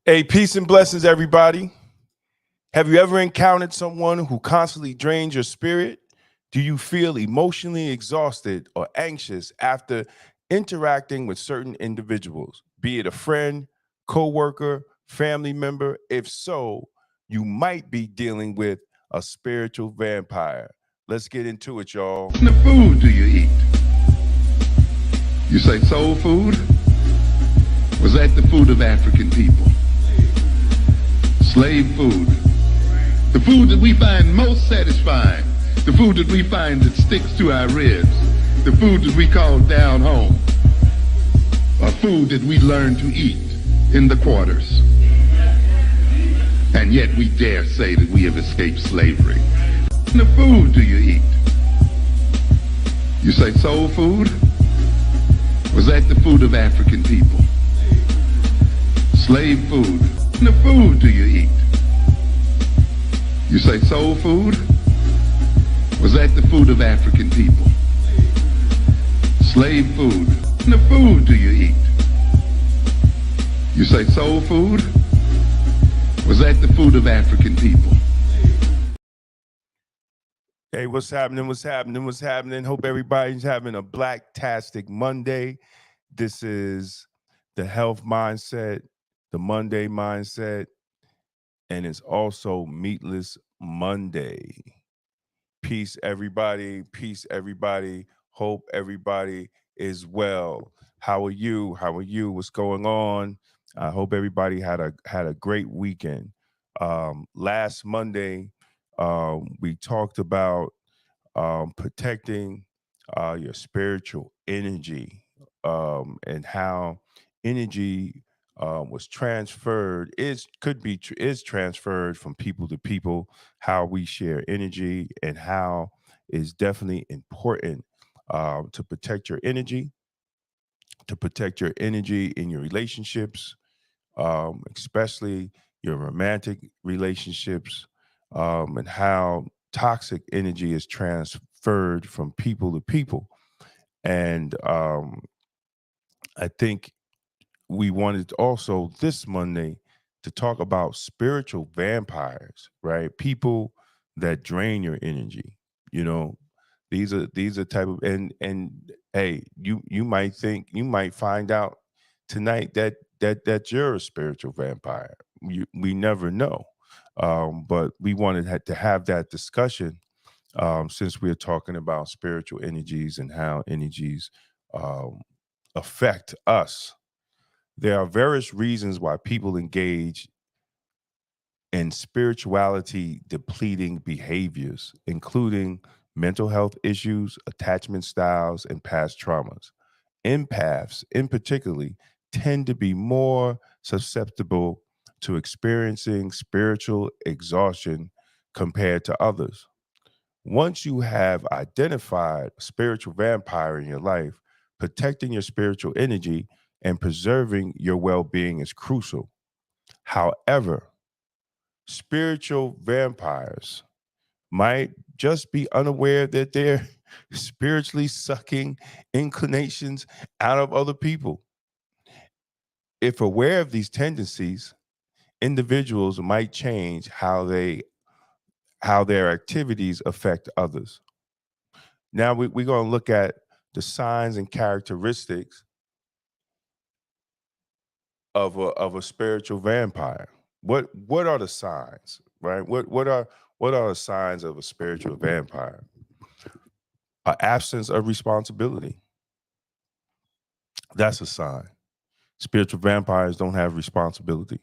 Hey, peace and blessings, everybody. Have you ever encountered someone who constantly drains your spirit? Do you feel emotionally exhausted or anxious after interacting with certain individuals, be it a friend, coworker, family member? If so, you might be dealing with a spiritual vampire. Let's get into it, y'all. What kind of food do you eat? You say soul food? Was that the food of African people? Slave food. The food that we find most satisfying. The food that we find that sticks to our ribs. The food that we call down home. A food that we learn to eat in the quarters. And yet we dare say that we have escaped slavery. What kind of food do you eat? You say soul food? Was that the food of African people? Slave food. What kind of food do you eat? You say soul food? Was that the food of African people? Slave food. What kind of food do you eat? You say soul food? Was that the food of African people? Hey, what's happening? What's happening? What's happening? Hope everybody's having a black-tastic Monday. This is the health mindset, the Monday mindset, and it's also Meatless Monday. Peace, everybody. Peace, everybody. Hope everybody is well. How are you? How are you? What's going on? I hope everybody had a great weekend. Last Monday, we talked about protecting your spiritual energy and how energy was transferred is transferred from people to people. How we share energy and how is definitely important to protect your energy, in your relationships, especially your romantic relationships, and how toxic energy is transferred from people to people. And I think we wanted also this Monday to talk about spiritual vampires, right? People that drain your energy. You know, these are type of and hey, you might find out tonight that you're a spiritual vampire. We never know. But we wanted to have that discussion since we're talking about spiritual energies and how energies um, affect us. There are various reasons why people engage in spirituality depleting behaviors, including mental health issues, attachment styles, and past traumas. Empaths, in particularly, tend to be more susceptible to experiencing spiritual exhaustion compared to others. Once you have identified a spiritual vampire in your life, protecting your spiritual energy and preserving your well being is crucial. However, spiritual vampires might just be unaware that they're spiritually sucking inclinations out of other people. If aware of these tendencies, individuals might change how their activities affect others. Now we're going to look at the signs and characteristics of a spiritual vampire. What are the signs, right? What are the signs of a spiritual vampire? An absence of responsibility. That's a sign. Spiritual vampires don't have responsibility,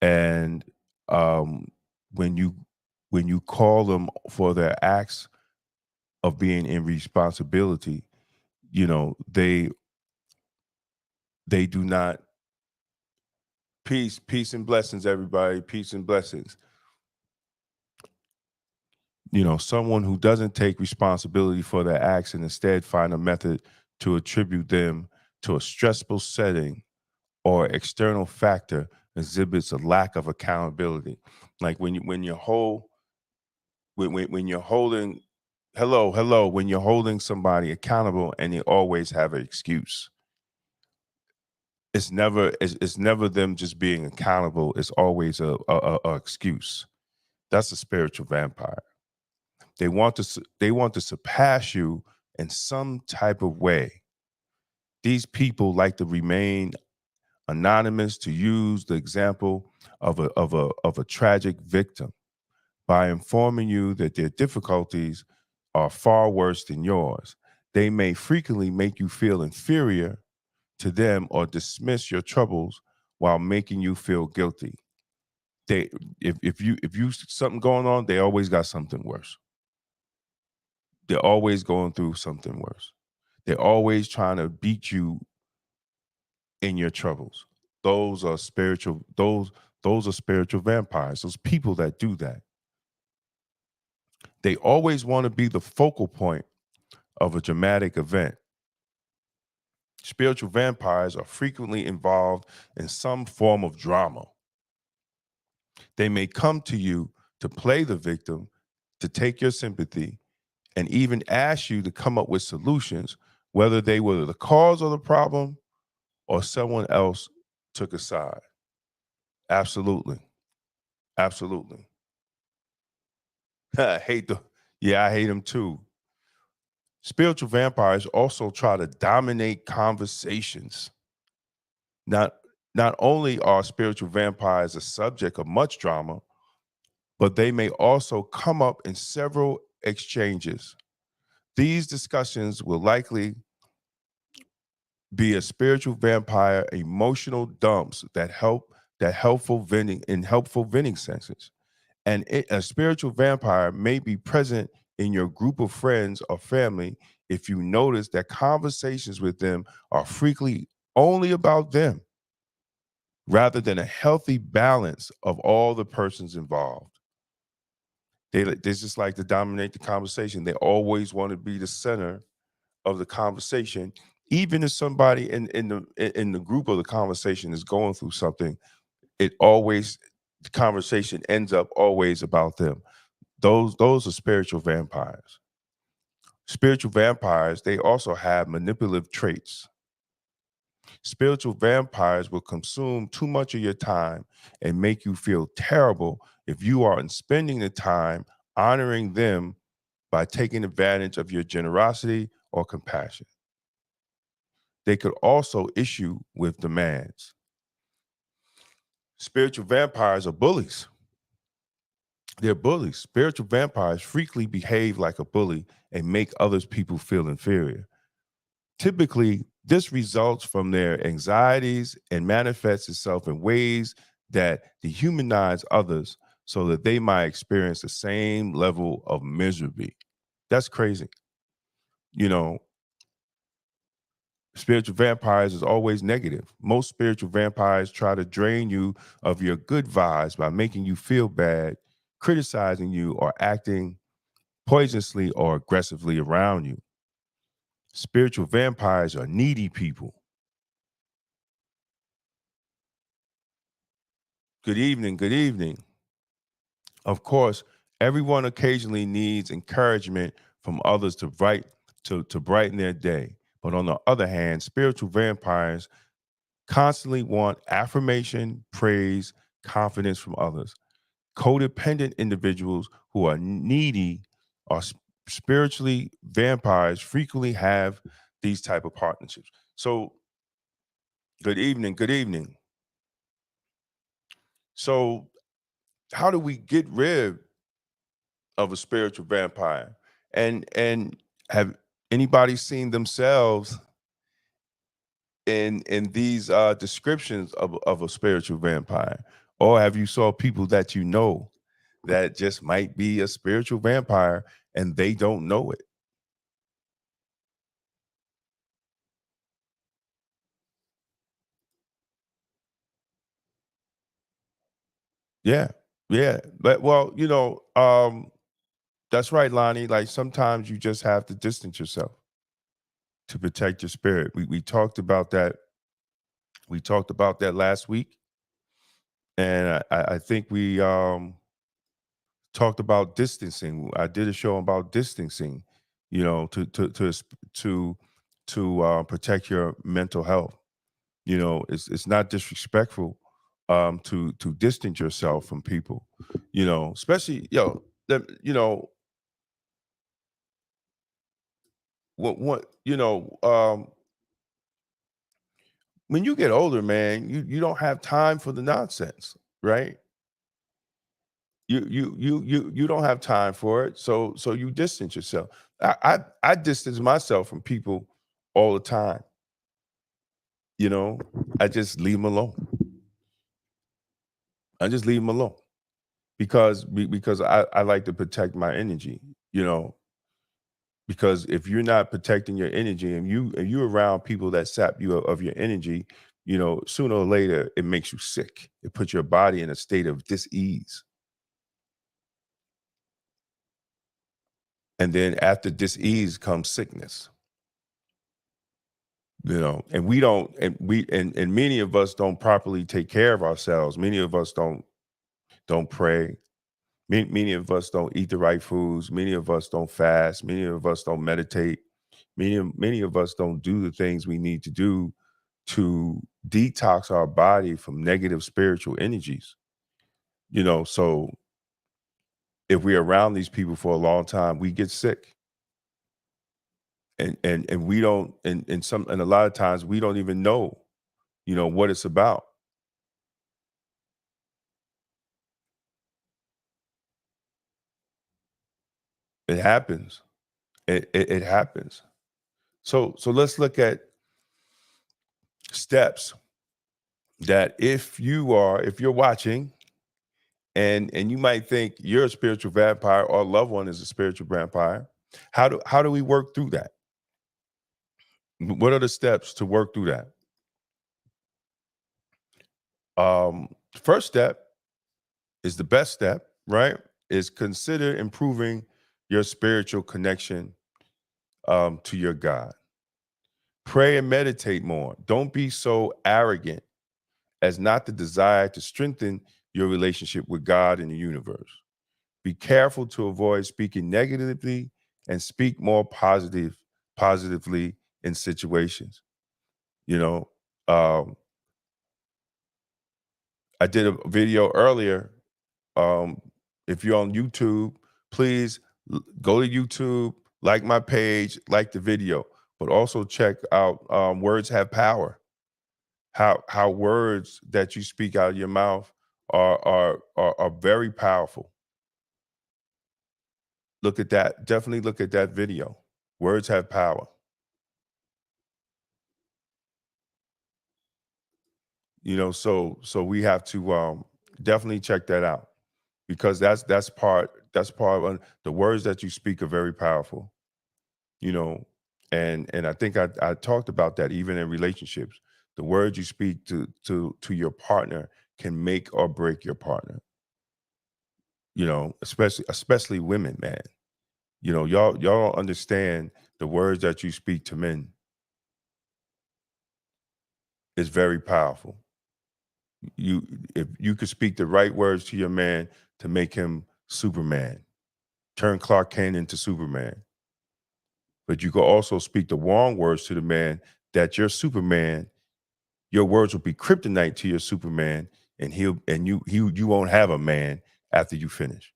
and um, when you call them for their acts of being in responsibility, you know they do not. Peace and blessings, everybody. Peace and blessings. Someone who doesn't take responsibility for their acts and instead find a method to attribute them to a stressful setting or external factor exhibits a lack of accountability. Like when you're holding hello, when you're holding somebody accountable and they always have an excuse. it's never them just being accountable. It's always a excuse. That's a spiritual vampire. They want to surpass you in some type of way. These people like to remain anonymous, to use the example of a tragic victim by informing you that their difficulties are far worse than yours. They may frequently make you feel inferior to them or dismiss your troubles while making you feel guilty. They if you something going on, they always got something worse. They're always going through something worse. They're always trying to beat you in your troubles. Those are spiritual vampires. Those people that do that. They always want to be the focal point of a dramatic event. Spiritual vampires are frequently involved in some form of drama. They may come to you to play the victim, to take your sympathy, and even ask you to come up with solutions, whether they were the cause of the problem or someone else took a side. Absolutely. Absolutely. I hate the Yeah, I hate them too. Spiritual vampires also try to dominate conversations. Not not only are spiritual vampires a subject of much drama, but they may also come up in several exchanges. These discussions will likely be a spiritual vampire emotional dumps that helpful venting senses. And a spiritual vampire may be present in your group of friends or family if you notice that conversations with them are frequently only about them rather than a healthy balance of all the persons involved. They just like to dominate the conversation. They always want to be the center of the conversation, even if somebody in the group of the conversation is going through something. It always The conversation ends up always about them. Those are spiritual vampires. Spiritual vampires, they also have manipulative traits. Spiritual vampires will consume too much of your time and make you feel terrible if you aren't spending the time honoring them by taking advantage of your generosity or compassion. They could also issue with demands. Spiritual vampires are bullies. They're bullies. Spiritual vampires frequently behave like a bully and make others people feel inferior. Typically, this results from their anxieties and manifests itself in ways that dehumanize others so that they might experience the same level of misery. That's crazy. You know, spiritual vampires is always negative. Most spiritual vampires try to drain you of your good vibes by making you feel bad, criticizing you, or acting poisonously or aggressively around you. Spiritual vampires are needy people. Good evening. Good evening. Of course, everyone occasionally needs encouragement from others to brighten their day. But on the other hand, spiritual vampires constantly want affirmation, praise, confidence from others. Codependent individuals who are needy or spiritually vampires frequently have these type of partnerships. So, good evening. Good evening. So, how do we get rid of a spiritual vampire? And have anybody seen themselves in these descriptions of a spiritual vampire? Or have you saw people that you know that just might be a spiritual vampire and they don't know it? Yeah. Yeah. But well, that's right, Lonnie. Like sometimes you just have to distance yourself to protect your spirit. We talked about that. We talked about that last week. And I think we talked about distancing. I did a show about distancing, to protect your mental health. You know, it's not disrespectful to distance yourself from people. You know, especially you know what when you get older, man, you don't have time for the nonsense, right? You don't have time for it, so you distance yourself. I distance myself from people all the time. You know, I just leave them alone. I just leave them alone because I like to protect my energy. You know, because if you're not protecting your energy and you're around people that sap you of your energy, you know, sooner or later it makes you sick. It puts your body in a state of dis-ease. And then after dis-ease comes sickness. You know, and we don't, and many of us don't properly take care of ourselves. Many of us don't pray. Many of us don't eat the right foods. Many of us don't fast. Many of us don't meditate. Many of us don't do the things we need to do to detox our body from negative spiritual energies. You know, so if we're around these people for a long time, we get sick. And we don't and a lot of times we don't even know, you know, what it's about. It happens. It happens. So let's look at steps that if you're watching and you might think you're a spiritual vampire or a loved one is a spiritual vampire. How do we work through that? What are the steps to work through that? First step is the best step, right? Is consider improving your spiritual connection to your God. Pray and meditate more. Don't be so arrogant as not to desire to strengthen your relationship with God and the universe. Be careful to avoid speaking negatively and speak more positively in situations. You know, um, I did a video earlier. Um, if you're on YouTube, please go to YouTube, like my page, like the video, but also check out Words Have Power. How words that you speak out of your mouth are very powerful. Look at that. Definitely look at that video. Words have power. You know, so we have to definitely check that out because that's part of the words that you speak are very powerful. You know, and I think I talked about that even in relationships. The words you speak to your partner can make or break your partner. You know, especially women, man. You know, y'all don't understand the words that you speak to men is very powerful. You if you could speak the right words to your man to make him Superman, turn Clark Kent into Superman. But you could also speak the wrong words to the man that you're Superman. Your words will be kryptonite to your Superman, and you won't have a man after you finish.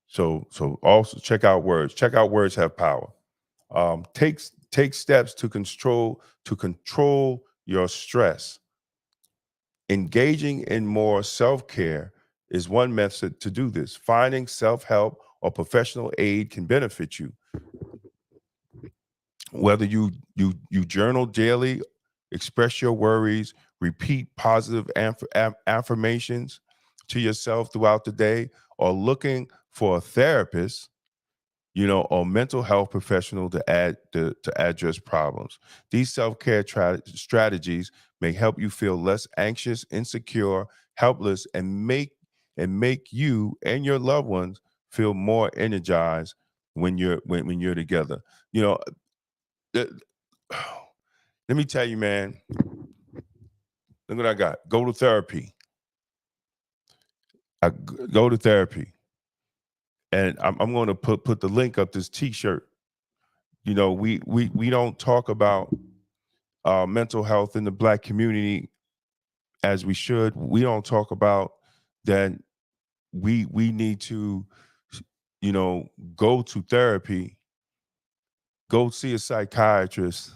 So also check out words. Check out words have power. Take steps to control your stress. Engaging in more self-care is one method to do this. Finding self-help or professional aid can benefit you. Whether you journal daily, express your worries, repeat positive affirmations to yourself throughout the day, or looking for a therapist, you know, or mental health professional to address problems. These self-care strategies may help you feel less anxious, insecure, helpless, and make you and your loved ones feel more energized when you're together. You know, th- let me tell you, man. Look what I got. Go to therapy. Go to therapy, and I'm going to put the link up. This T-shirt. You know, we don't talk about mental health in the Black community as we should. We don't talk about that. We need to, go to therapy, go see a psychiatrist,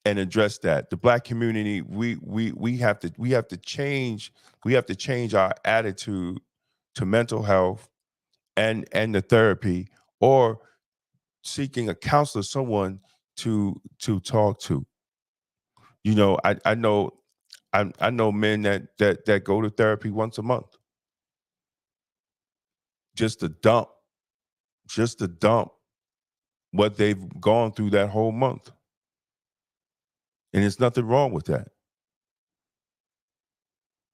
and address that. The Black community, we have to change. We have to change our attitude to mental health and the therapy, or seeking a counselor, someone to talk to. I know I know men that go to therapy once a month, just to dump, just to dump what they've gone through that whole month. And there's nothing wrong with that.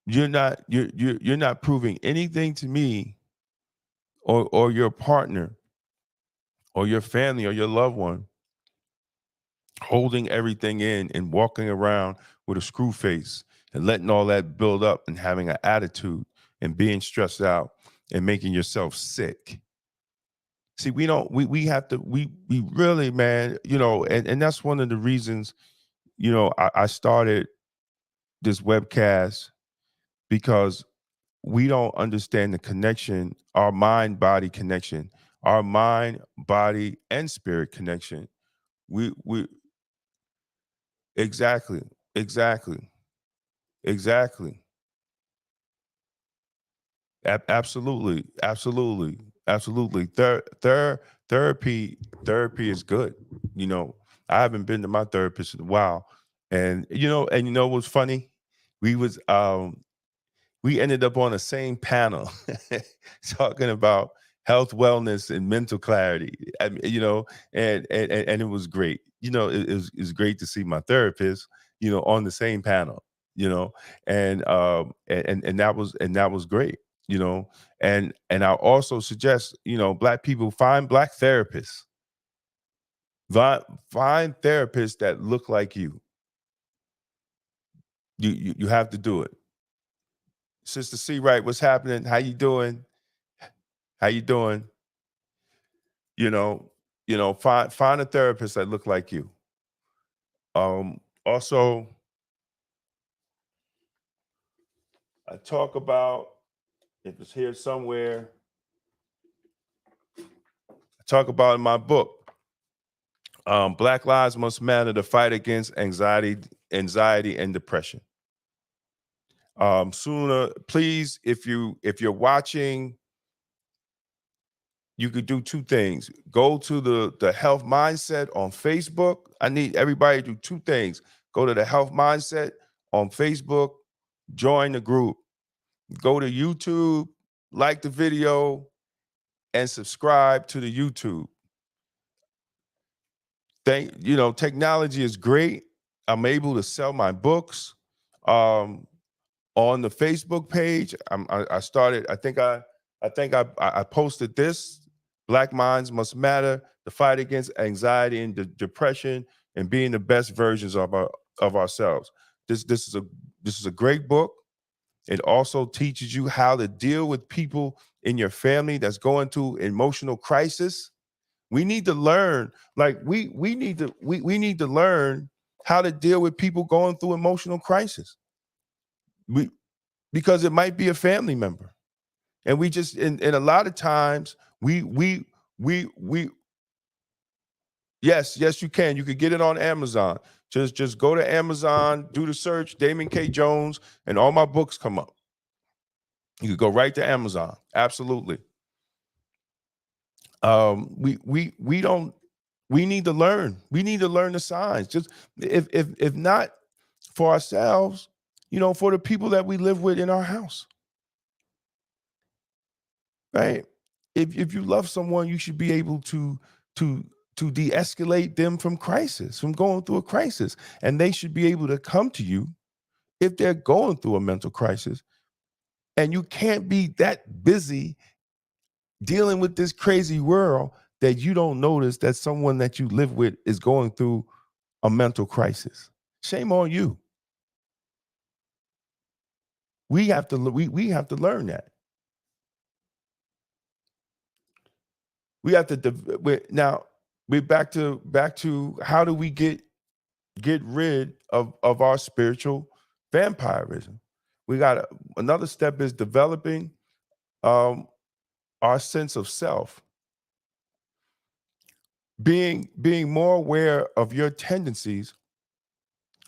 You're not proving anything to me, or your partner, or your family, or your loved one, holding everything in and walking around with a screw face and letting all that build up and having an attitude and being stressed out and making yourself sick. See, we have to, we really, man, and that's one of the reasons, I started this webcast, because we don't understand the connection, our mind body connection, our mind, body, and spirit connection. We exactly, exactly, exactly. Absolutely, absolutely, absolutely. Therapy is good. I haven't been to my therapist in a while, and what's funny? We was we ended up on the same panel talking about health, wellness, and mental clarity. And it was great. It was great to see my therapist, on the same panel, you know, and that was great, you know. And I also suggest, Black people, find Black therapists. Find therapists that look like you. You have to do it. Sister C. Wright, what's happening? How you doing? How you doing? You know, find a therapist that look like you. Also, I talk about, if it's here somewhere, I talk about in my book, Black Lives Must Matter: The Fight Against Anxiety and Depression. Sooner, please, if you're watching, you could do two things. Go to the Health Mindset on Facebook. I need everybody to do two things. Go to the Health Mindset on Facebook, join the group. Go to YouTube, like the video, and subscribe to the YouTube. Technology is great. I'm able to sell my books on the Facebook page. I started. I posted this. Black Minds Must Matter: The Fight Against Anxiety and Depression, and Being the Best Versions of ourselves. This is a great book. It also teaches you how to deal with people in your family that's going through emotional crisis. We need to learn, like we need to learn how to deal with people going through emotional crisis. Because it might be a family member. And we just, and a lot of times we yes, you can. You could get it on Amazon. Just go to Amazon, do the search, Damon K. Jones, and all my books come up. You could go right to Amazon. Absolutely. We don't, we need to learn. We need to learn the signs. Just if not for ourselves, for the people that we live with in our house. Right? If you love someone, you should be able to de-escalate them from crisis, from going through a crisis. And they should be able to come to you if they're going through a mental crisis. And you can't be that busy dealing with this crazy world that you don't notice that someone that you live with is going through a mental crisis. Shame on you. We have to learn that. We have to now we're back to how do we get get rid of our spiritual vampirism. We got another step is developing um, our sense of self, being more aware of your tendencies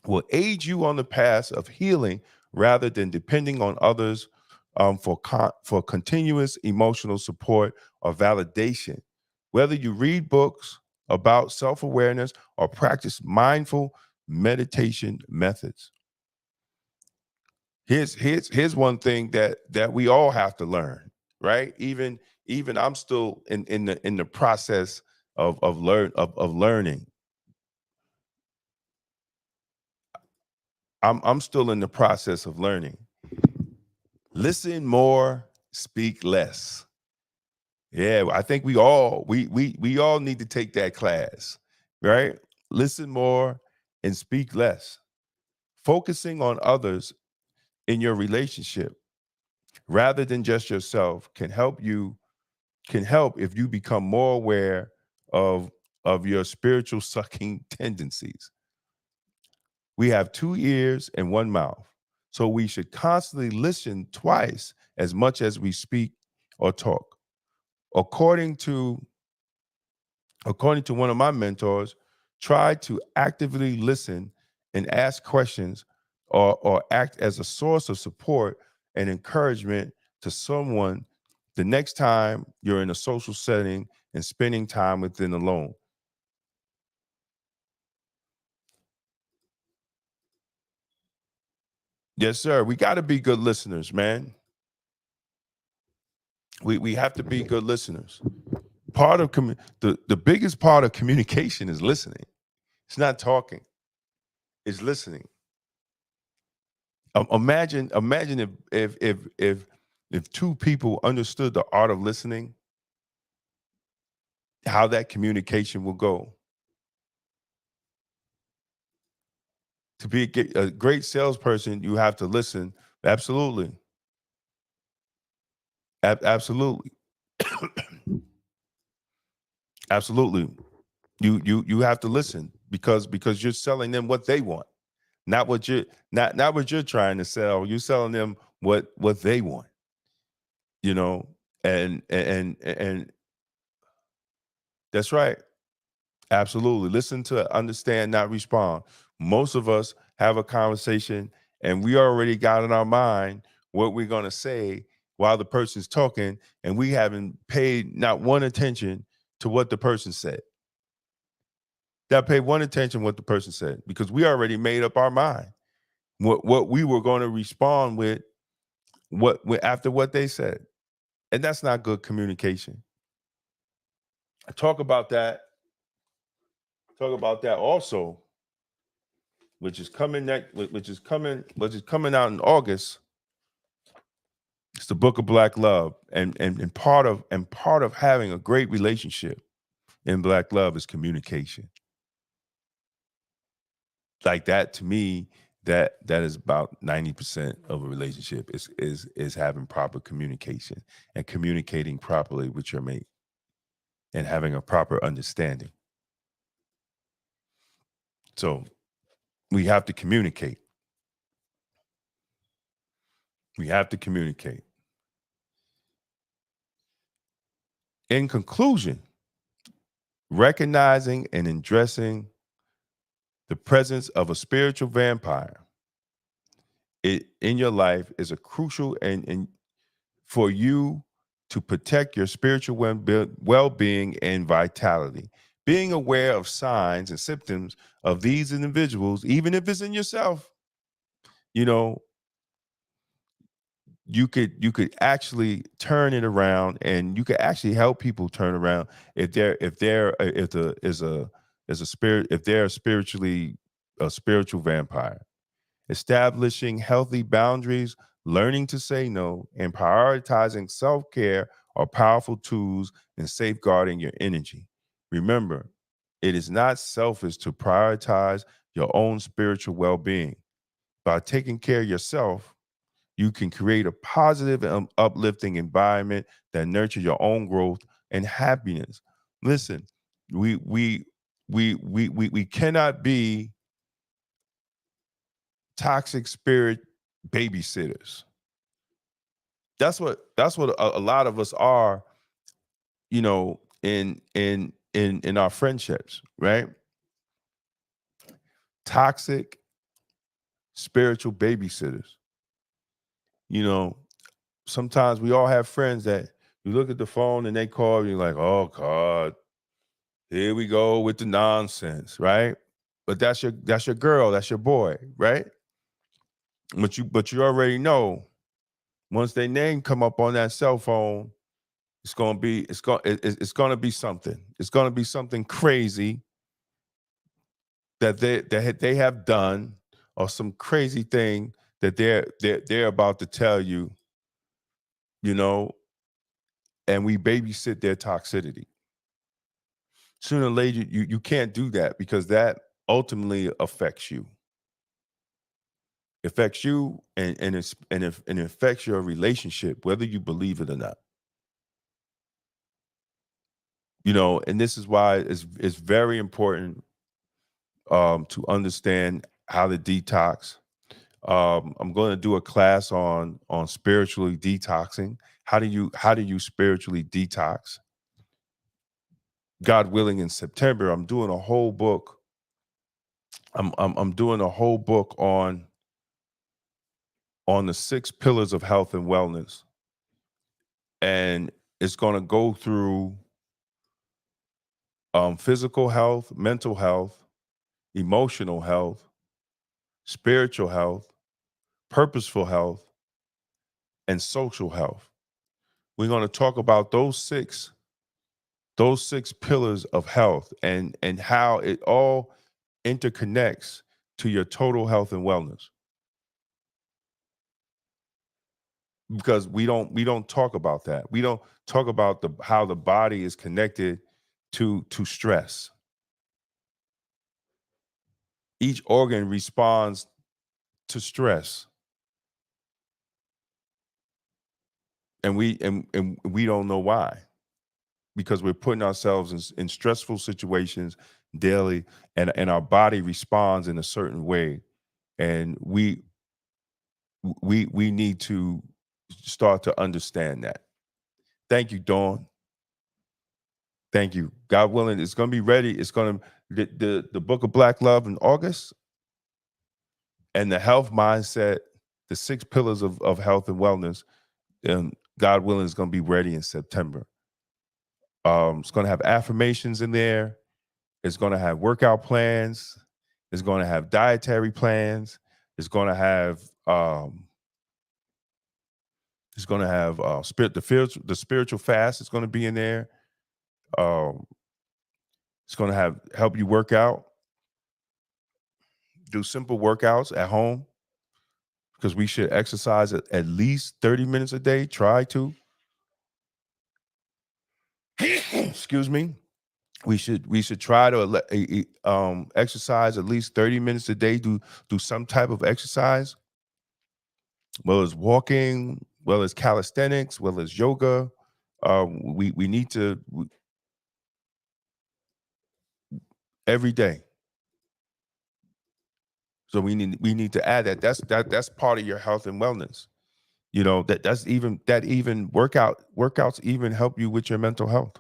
will aid you on the path of healing rather than depending on others for continuous emotional support or validation. Whether you read books about self-awareness or practice mindful meditation methods, here's one thing that we all have to learn, right? Even I'm still in the process of learning. I'm still in the process of learning. Listen more, speak less. Yeah, I think we all need to take that class, right? Listen more and speak less. Focusing on others in your relationship rather than just yourself can help if you become more aware of your spiritual sucking tendencies. We have two ears and one mouth, so we should constantly listen twice as much as we speak or talk. According to one of my mentors, try to actively listen and ask questions, or act as a source of support and encouragement to someone the next time you're in a social setting and spending time within alone. Yes, sir. We got to be good listeners, man. We have to be good listeners. Part of the biggest part of communication is listening. It's not talking. It's listening. Imagine if two people understood the art of listening, how that communication will go. To be a great salesperson, you have to listen. Absolutely, absolutely, absolutely. You have to listen because you're selling them what they want, not what you're not what you're trying to sell. You're selling them what they want. You know, and that's right. Absolutely. Listen to understand, not respond. Most of us have a conversation and we already got in our mind what we're going to say while the person's talking, and we haven't paid not one attention to what the person said. That paid one attention what the person said because we already made up our mind what we were going to respond with after what they said. And that's not good communication. I talk about that also, which is coming out in August. It's the Book of Black Love, and part of having a great relationship in Black Love is communication. Like that to me, that is about 90% of a relationship is having proper communication and communicating properly with your mate and having a proper understanding. So we have to communicate. We have to communicate. In conclusion, recognizing and addressing the presence of a spiritual vampire in your life is a crucial and for you to protect your spiritual well-being and vitality. Being aware of signs and symptoms of these individuals, even if it's in yourself, you know, you could actually turn it around, and you could actually help people turn around if the is a spirit if they're spiritually a spiritual vampire. Establishing healthy boundaries, learning to say no, and prioritizing self-care are powerful tools in safeguarding your energy. Remember, it is not selfish to prioritize your own spiritual well-being. By taking care of yourself, you can create a positive and uplifting environment that nurtures your own growth and happiness. Listen, we cannot be toxic spirit babysitters. That's what a lot of us are, in our friendships, right? Toxic spiritual babysitters. You know, sometimes we all have friends that you look at the phone and they call you like, oh God, here we go with the nonsense, right? But that's your girl, that's your boy, right? But you already know once their name come up on that cell phone, it's gonna be something. It's gonna be something crazy that they have done, or some crazy thing that they're about to tell you, you know, and we babysit their toxicity. Sooner or later, you can't do that, because that ultimately affects you. Affects you, and it affects your relationship, whether you believe it or not. And this is why it's very important to understand how to detox. I'm going to do a class on spiritually detoxing. How do you spiritually detox? God willing, in September, I'm doing a whole book. I'm doing a whole book on the 6 pillars of health and wellness, and it's going to go through physical health, mental health, emotional health, spiritual health, purposeful health, and social health. We're going to talk about those six pillars of health, and how it all interconnects to your total health and wellness. Because we don't talk about that. We don't talk about how the body is connected to stress. Each organ responds to stress, and we don't know why, because we're putting ourselves in stressful situations daily, and our body responds in a certain way, and we need to start to understand that. Thank you, Dawn. Thank you. God willing, it's going to be ready. It's going to the Book of Black Love in August, and the health mindset, the 6 pillars of health and wellness. And God willing, is going to be ready in September. It's going to have affirmations in there. It's going to have workout plans. It's going to have dietary plans. It's going to have the spiritual fast. It's going to be in there. Um, it's going to help you work out, do simple workouts at home, because we should exercise at least 30 minutes a day. Try to. Excuse me. We should try to exercise at least 30 minutes a day. Do some type of exercise, whether it's walking, whether it's calisthenics, whether it's yoga. We need to every day. So we need to add that. That's part of your health and wellness. That even workouts even help you with your mental health.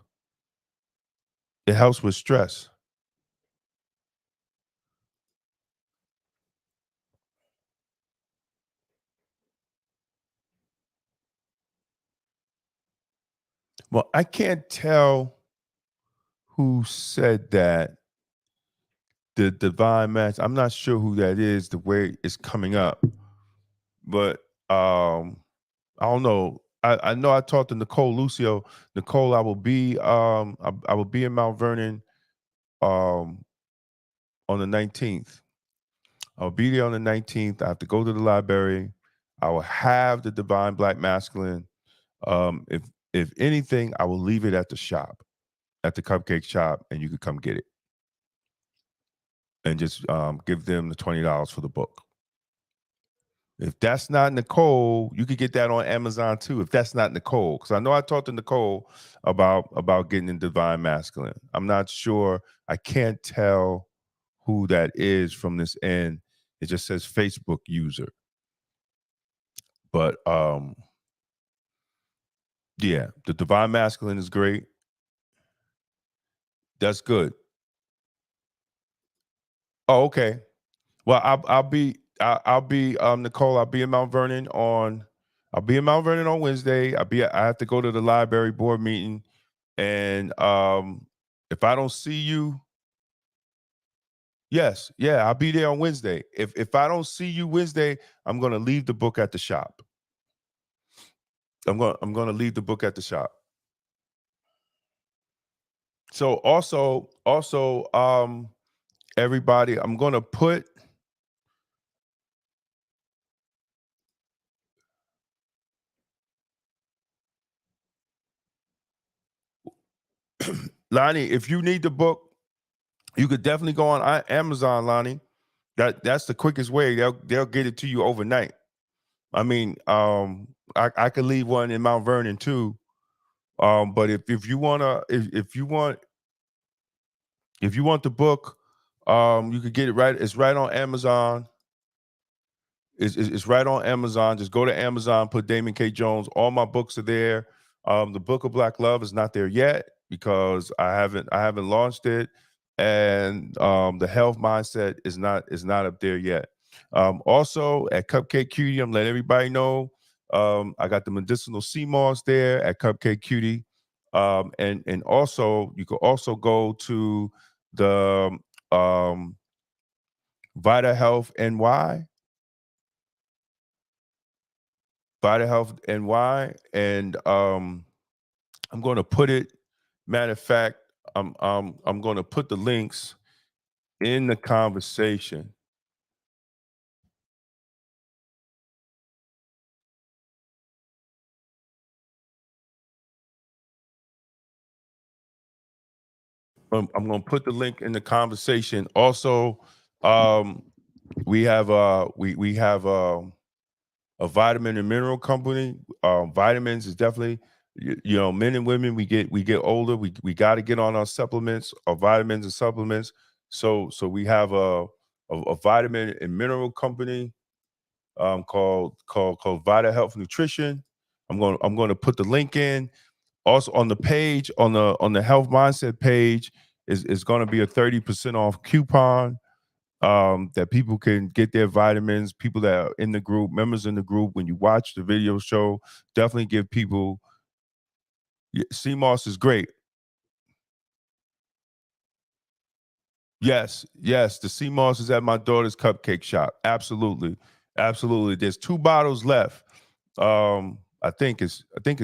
It helps with stress. Well, I can't tell who said that, the divine match. I'm not sure who that is, the way it's coming up. But I don't know. I know I talked to Nicole Lucio. Nicole, I will be in Mount Vernon um on the 19th. I'll be there on the 19th. I have to go to the library. I will have the Divine Black Masculine. If anything, I will leave it at the shop, at the cupcake shop, and you could come get it. And just give them the $20 for the book. If that's not Nicole, you could get that on Amazon too. If that's not Nicole, because I know I talked to Nicole about getting in Divine Masculine. I'm not sure. I can't tell who that is from this end. It just says Facebook user. But yeah, the Divine Masculine is great. That's good. Oh, okay. Well, I'll be Nicole. I'll be in Mount Vernon on Wednesday. I have to go to the library board meeting, and if I don't see you, yes, yeah, I'll be there on Wednesday. If I don't see you Wednesday, I'm gonna leave the book at the shop. I'm gonna leave the book at the shop. So also everybody, I'm gonna put Lonnie, if you need the book, you could definitely go on Amazon, Lonnie. That's the quickest way. They'll get it to you overnight. I mean, I could leave one in Mount Vernon too. But if you wanna if you want the book, you could get it right. It's right on Amazon. It's right on Amazon. Just go to Amazon, put Damon K. Jones. All my books are there. The Book of Black Love is not there yet because I haven't launched it, and the Health Mindset is not up there yet. Also at Cupcake Cutie, I'm letting everybody know. I got the medicinal sea moss there at Cupcake Cutie, and also you could also go to the Vita Health NY. Vita Health NY, and I'm going to put it. Matter of fact, I'm going to put the links in the conversation. I'm going to put the link in the conversation. Also, we have a vitamin and mineral company. Vitamins is definitely, you know, men and women, we get older. We got to get on our supplements, our vitamins and supplements. So we have a vitamin and mineral company called Vita Health Nutrition. I'm going to put the link in. Also on the page, on the Health Mindset page, is going to be a 30% off coupon that people can get their vitamins. People that are in the group, members in the group, when you watch the video show, definitely give people. CMOS is great. Yes, the CMOS is at my daughter's cupcake shop. Absolutely. There's 2 bottles left. I think it's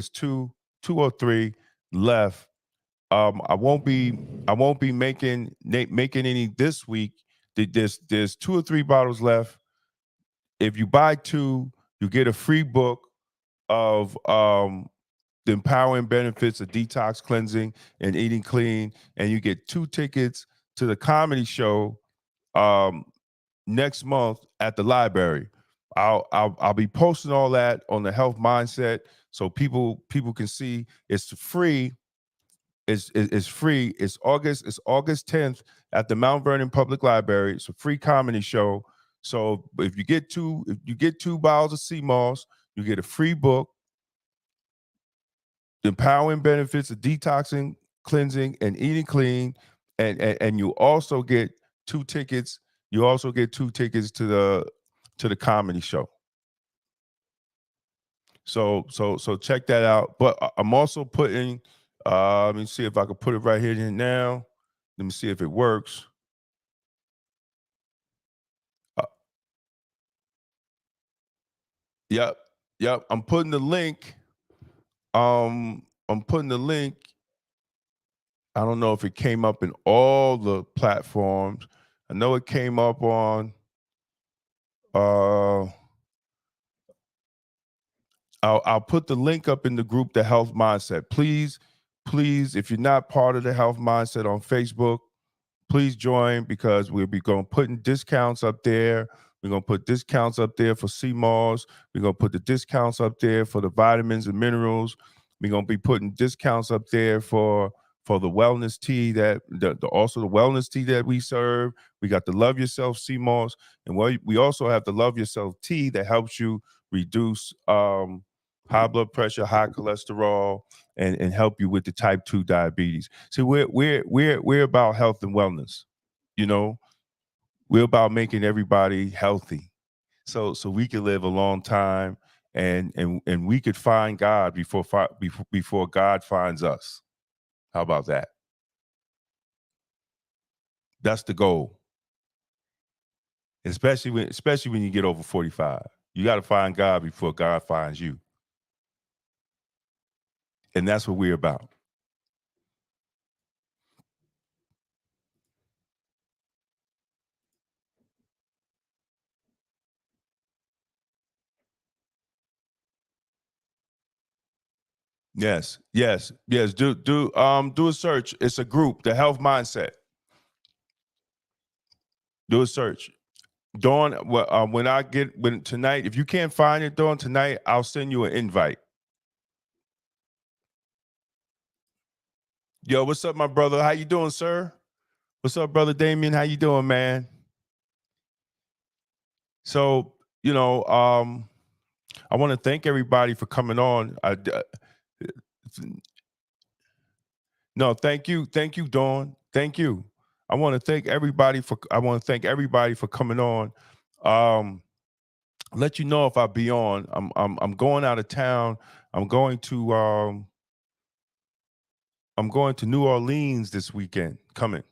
two or three left. I won't be making any this week. There's 2 or 3 bottles left. If you buy 2, you get a free book of the empowering benefits of detox, cleansing, and eating clean, and you get 2 tickets to the comedy show next month at the library. I'll be posting all that on the Health Mindset so people can see. It's free. It's free. It's August 10th at the Mount Vernon Public Library. It's a free comedy show. So if you get 2 bottles of CMOS, you get a free book, empowering benefits of detoxing, cleansing, and eating clean, and you also get 2 tickets. You also get 2 tickets to the comedy show. So check that out. But I'm also putting. Let me see if I can put it right here now. Let me see if it works. Yep. I'm putting the link. I'm putting the link. I don't know if it came up in all the platforms. I know it came up on. I'll put the link up in the group, the Health Mindset. Please, if you're not part of the Health Mindset on Facebook, please join because we'll be going putting discounts up there. We're going to put discounts up there for CMOS. We're going to put the discounts up there for the vitamins and minerals. We're going to be putting discounts up there for for the wellness tea that also the wellness tea that we serve. We got the Love Yourself sea moss, and we also have the Love Yourself tea that helps you reduce high blood pressure, high cholesterol, and help you with the type 2 diabetes. See, we're about health and wellness. You know, we're about making everybody healthy, so we can live a long time, and we could find God before God finds us. How about that? That's the goal. Especially when you get over 45. You got to find God before God finds you. And that's what we're about. Yes. Do a search. It's a group, the Health Mindset. Do a search. Dawn, when tonight, if you can't find it, Dawn, tonight, I'll send you an invite. Yo, what's up, my brother? How you doing, sir? What's up, brother Damien? How you doing, man? So, I want to thank everybody for coming on. No, thank you, Dawn. Thank you. I want to thank everybody for coming on. Let you know if I'll be on. I'm going out of town. I'm going to New Orleans this weekend coming.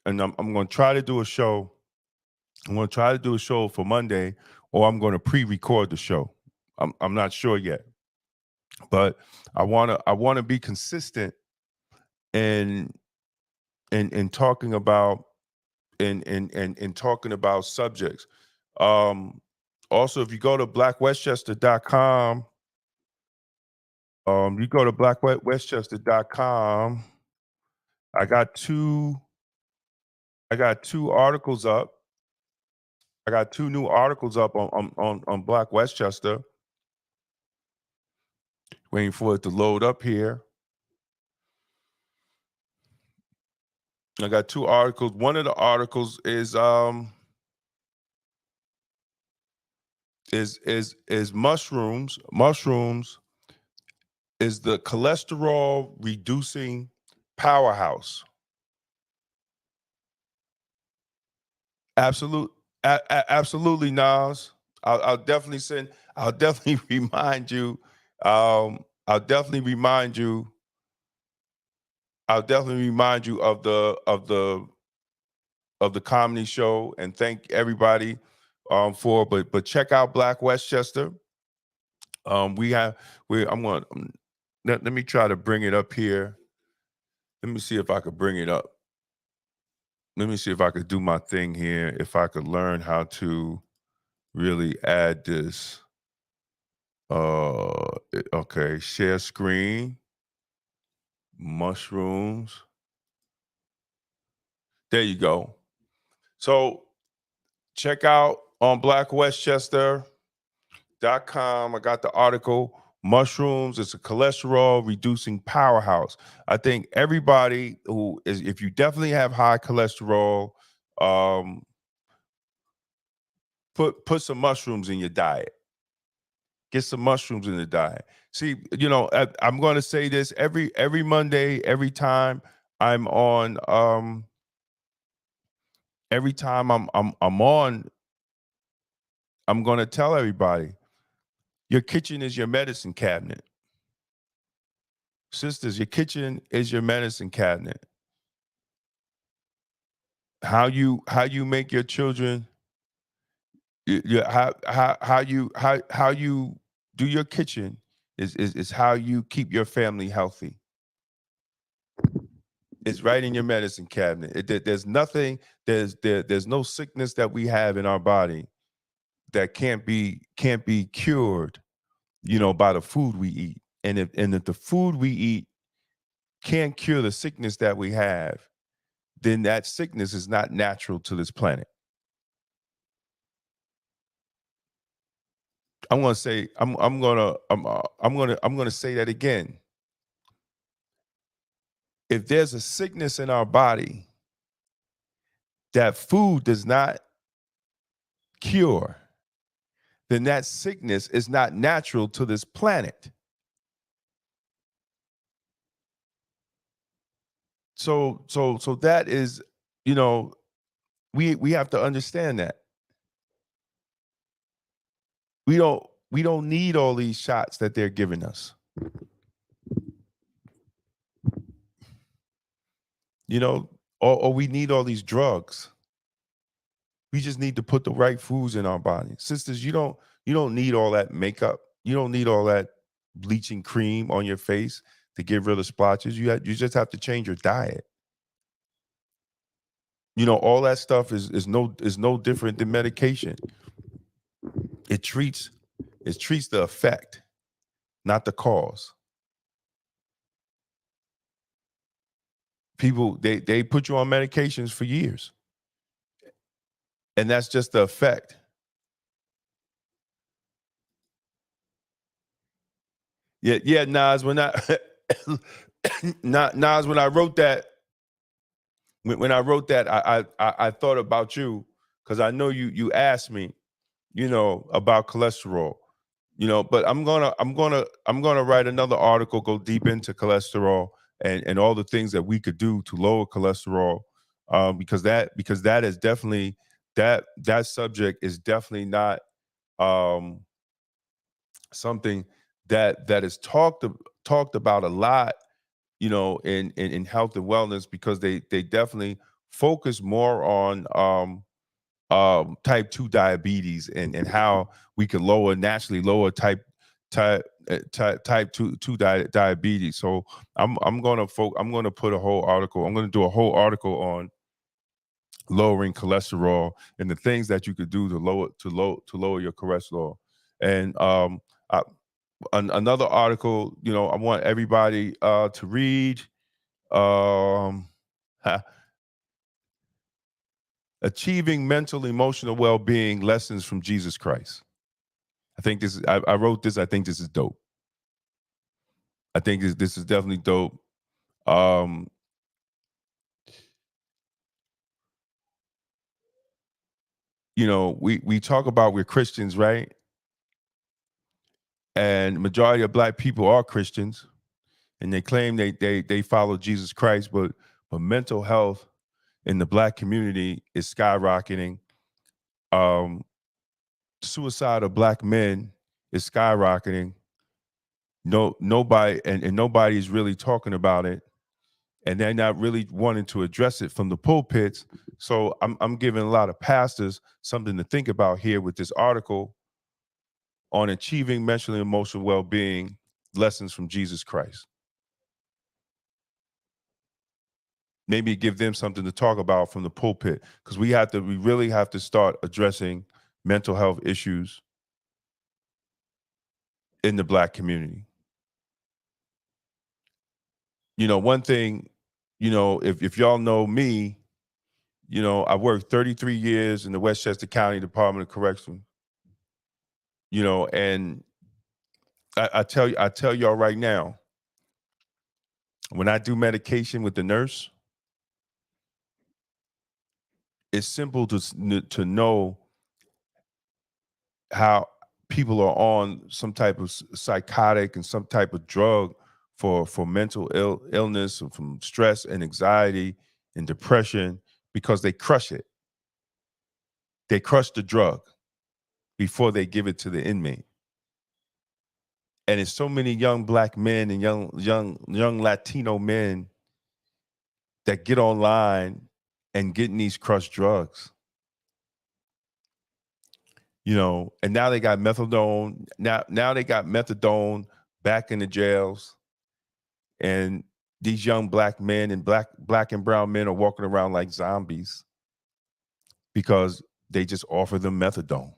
And I'm going to try to do a show. I'm going to try to do a show for Monday, or I'm going to pre-record the show. I'm not sure yet. But I want to be consistent in talking about in talking about subjects. Also, if you go to blackwestchester.com, I got two articles up. I got 2 new articles up on Black Westchester. Waiting for it to load up here. I got 2 articles. One of the articles is mushrooms. Mushrooms is the cholesterol reducing powerhouse. Absolutely, Nas. I'll definitely I'll definitely remind you. I'll definitely remind you. I'll definitely remind you of the comedy show, and thank everybody but check out Black Westchester. I'm going. Let me try to bring it up here. Let me see if I could bring it up. Let me see if I could do my thing here. If I could learn how to really add this. Okay, share screen, mushrooms. There you go. So check out on blackwestchester.com. I got the article. Mushrooms, it's a cholesterol reducing powerhouse. I think everybody if you definitely have high cholesterol, put some mushrooms in your diet. Get some mushrooms in the diet. See, I'm going to say this every Monday, every time I'm on, every time I'm on, I'm going to tell everybody, your kitchen is your medicine cabinet. Sisters, your kitchen is your medicine cabinet. How you make your children, how you do your kitchen is how you keep your family healthy. It's right in your medicine cabinet. There's nothing, there's no sickness that we have in our body that can't be cured, by the food we eat. And if the food we eat can't cure the sickness that we have, then that sickness is not natural to this planet. I'm gonna say I'm gonna say that again. if there's a sickness in our body that food does not cure, then that sickness is not natural to this planet. So that is, you know, we have to understand that. We don't need all these shots that they're giving us. You know, or we need all these drugs. We just need to put the right foods in our body. Sisters, you don't need all that makeup. You don't need all that bleaching cream on your face to get rid of splotches. You just have to change your diet. You know, all that stuff is no different than medication. It treats the effect, not the cause. People they put you on medications for years, and that's just the effect. Yeah, Nas, when I Nas, when I wrote that, I thought about you because I know you asked me, you know, about cholesterol, you know, but I'm gonna write another article, go deep into cholesterol and all the things that we could do to lower cholesterol, because that is definitely that subject is definitely not um, something that is talked about a lot, you know, in health and wellness, because they definitely focus more on type 2 diabetes and how we can naturally lower type 2 diabetes. So I'm gonna put a whole article. I'm gonna do a whole article on lowering cholesterol and the things that you could do to lower your cholesterol. And I, another article, you know, I want everybody to read. Um, Achieving Mental Emotional Well-Being Lessons from Jesus Christ. I think this is, I wrote this. I think this is dope. I think this is definitely dope. Um, you know, we talk about we're Christians, right? And majority of Black people are Christians, and they claim they follow Jesus Christ, but mental health in the Black community is skyrocketing. Um, Suicide of Black men is skyrocketing. Nobody and nobody's really talking about it, and they're not really wanting to address it from the pulpits. So I'm giving a lot of pastors something to think about here with this article on achieving mental and emotional well-being lessons from Jesus Christ. Maybe give them something to talk about from the pulpit, because we really have to start addressing mental health issues in the Black community. You know, one thing, you know, if y'all know me, you know, I worked 33 years in the Westchester County Department of Correction. You know, and I tell y'all right now, when I do medication with the nurse, it's simple to know how people are on some type of psychotic and some type of drug for mental illness, or from stress and anxiety and depression, because they crush it. They crush the drug before they give it to the inmate. And it's so many young Black men and young Latino men that get online and getting these crushed drugs. You know, and now they got methadone. Now they got methadone back in the jails, and these young Black men and black and brown men are walking around like zombies because they just offer them methadone.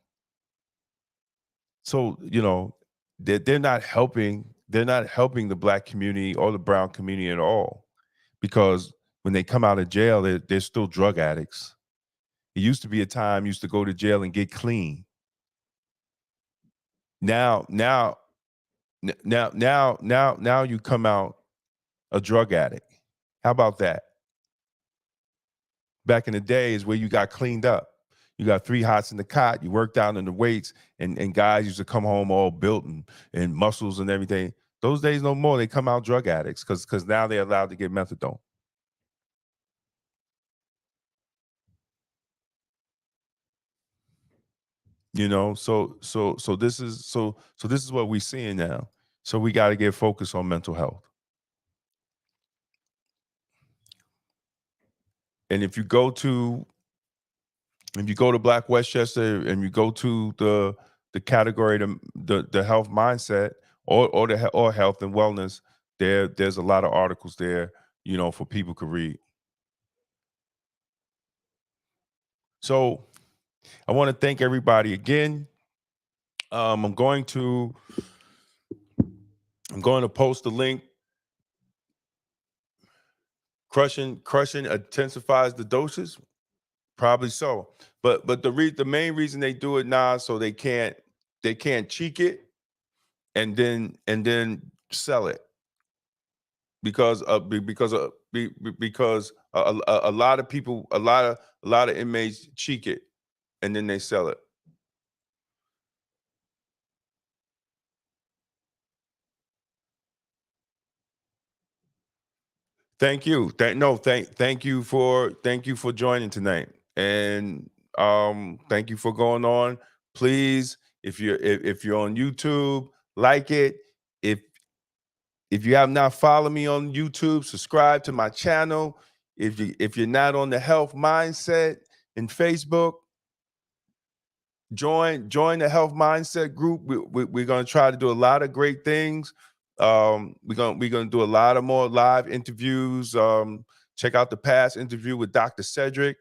So, you know, they're not helping. They're not helping the Black community or the brown community at all, because when they come out of jail, they're still drug addicts. It used to be a time you used to go to jail and get clean. Now, now you come out a drug addict. How about that? Back in the day is where you got cleaned up. You got 3 hots in the cot, you worked out in the weights, and guys used to come home all built and muscles and everything. Those days no more. They come out drug addicts because now they're allowed to get methadone. You know, so this is what we're seeing now. So we got to get focused on mental health. And if you go to Black Westchester and you go to the category the health mindset or health and wellness, there's a lot of articles there, you know, for people to read. So I want to thank everybody again. I'm going to post the link. Crushing intensifies the doses. Probably so, but the main reason they do it now so they can't cheek it and then sell it because a lot of people a lot of inmates cheek it and then they sell it. Thank you. Thank you for joining tonight. And thank you for going on. Please, if you're on YouTube, like it. If you have not followed me on YouTube, subscribe to my channel. If you're not on the health mindset in Facebook, join the health mindset group. We're going to try to do a lot of great things. We're going to do a lot of more live interviews. Check out the past interview with Dr. Cedric,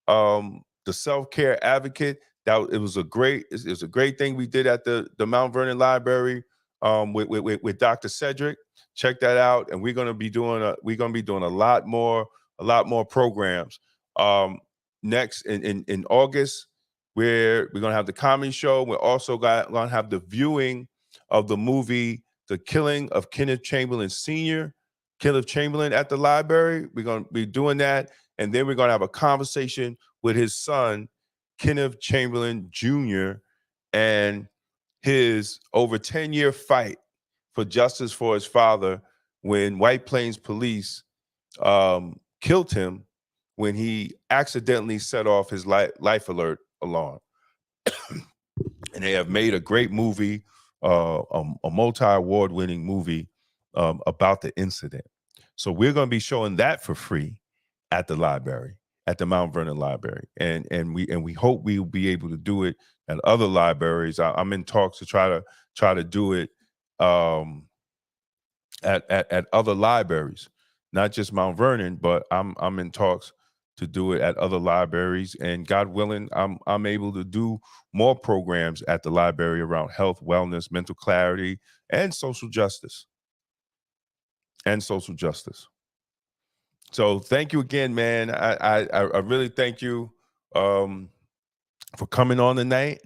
the self-care advocate. It was a great thing we did at the Mount Vernon Library with Dr. Cedric. Check that out, and we're going to be doing a lot more programs. Next in August, we're going to have the comedy show. We're also going to have the viewing of the movie The Killing of Kenneth Chamberlain Sr., Kenneth Chamberlain at the library. We're going to be doing that. And then we're going to have a conversation with his son, Kenneth Chamberlain Jr., and his over 10-year fight for justice for his father when White Plains police killed him when he accidentally set off his life alert alarm. And they have made a great movie, a multi-award winning movie about the incident. So we're going to be showing that for free at the library, at the Mount Vernon Library, and we hope we'll be able to do it at other libraries. I'm in talks to try to do it at other libraries, not just Mount Vernon, but I'm in talks to do it at other libraries, and God willing, I'm able to do more programs at the library around health, wellness, mental clarity, and social justice. So thank you again, man. I really thank you for coming on tonight.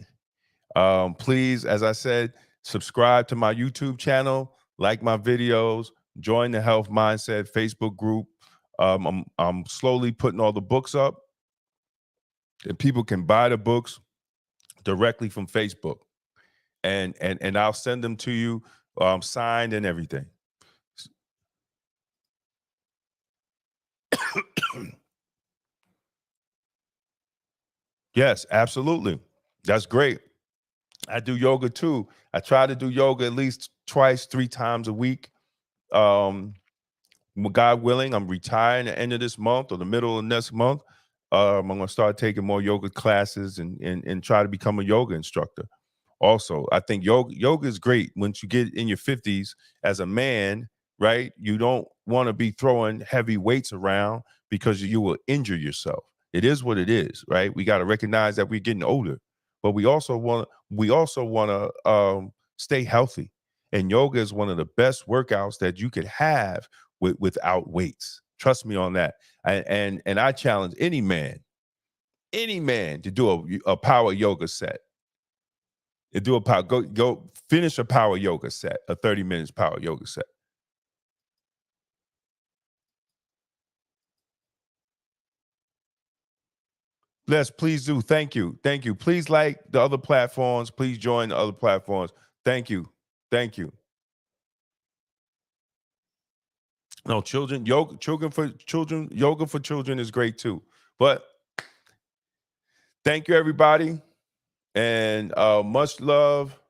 Please, as I said, subscribe to my YouTube channel, like my videos, join the Health Mindset Facebook group. I'm slowly putting all the books up, and people can buy the books directly from Facebook, and I'll send them to you signed and everything. Yes, absolutely. That's great. I do yoga too. I try to do yoga at least twice, 3 times a week. God willing, I'm retiring at the end of this month or the middle of next month. I'm going to start taking more yoga classes and try to become a yoga instructor. Also, I think yoga is great once you get in your 50s as a man, right? You don't want to be throwing heavy weights around because you will injure yourself. It is what it is, right? We got to recognize that we're getting older, but we also want to stay healthy. And yoga is one of the best workouts that you could have without weights. Trust me on that. And I challenge any man to do a power yoga set. Go finish a power yoga set, a 30 minutes power yoga set. Yes, please do. Thank you. Thank you. Please like the other platforms. Please join the other platforms. Thank you. Thank you. No, yoga for children is great too. But thank you, everybody. And much love.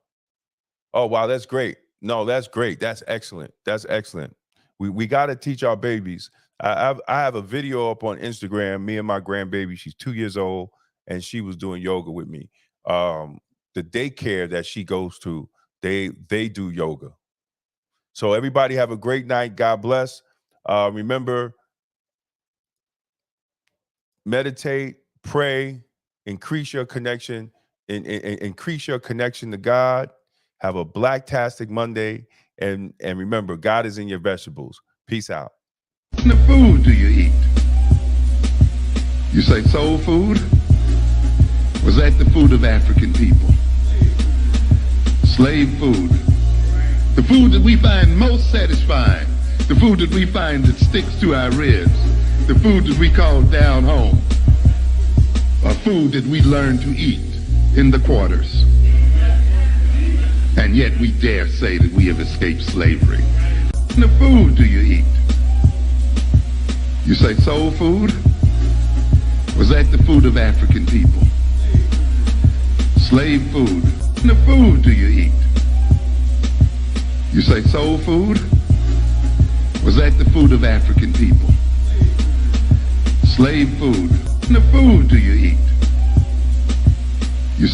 Oh, wow, that's great. No, that's great. That's excellent. That's excellent. We got to teach our babies. I have a video up on Instagram, me and my grandbaby. She's 2 years old, and she was doing yoga with me. The daycare that she goes to, they do yoga. So everybody have a great night. God bless. Remember, meditate, pray, increase your connection, increase your connection to God. Have a Blacktastic Monday, and remember, God is in your vegetables. Peace out. What kind of food do you eat? You say soul food? Was that the food of African people? Slave food. The food that we find most satisfying. The food that we find that sticks to our ribs. The food that we call down home. A food that we learn to eat in the quarters. And yet we dare say that we have escaped slavery. What kind of food do you eat? You say soul food? Was that the food of African people? Slave food. What kind of food do you eat? You say soul food? Was that the food of African people? Slave food. What kind of food do you eat?